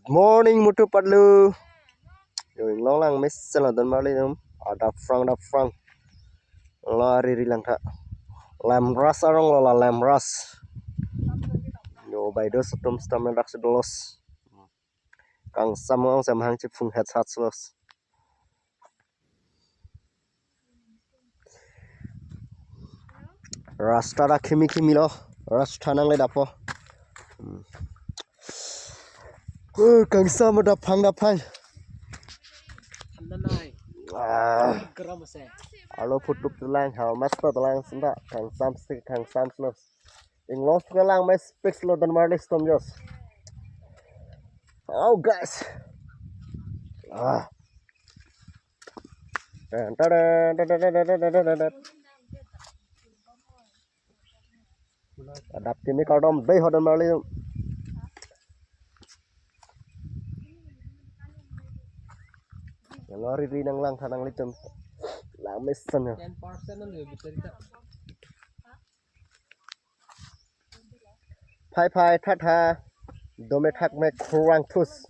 Morning Moto Padlu. Yung long lang miss sa dan mali num. Da frang. Lari rilang ka. Lam ras arong lola lam ras. Yo by dos tum stam dak sedolos. Kang samong sam hang chipung het hat selos. Rasta da kimi lo. Rasta nang le dapo. Kang sam da phang da phai. Alo putup telang hal master telang senda kang sam selos. Ing los telang mes speaks lo dan marlis tom jos. Oh guys. Adap kini kadom dei hodan marlis. Yang lari rinang lang tanang litem. Lang mesan ya. 10% na lebih cerita. Pai tata. Dome thak me kurang tus.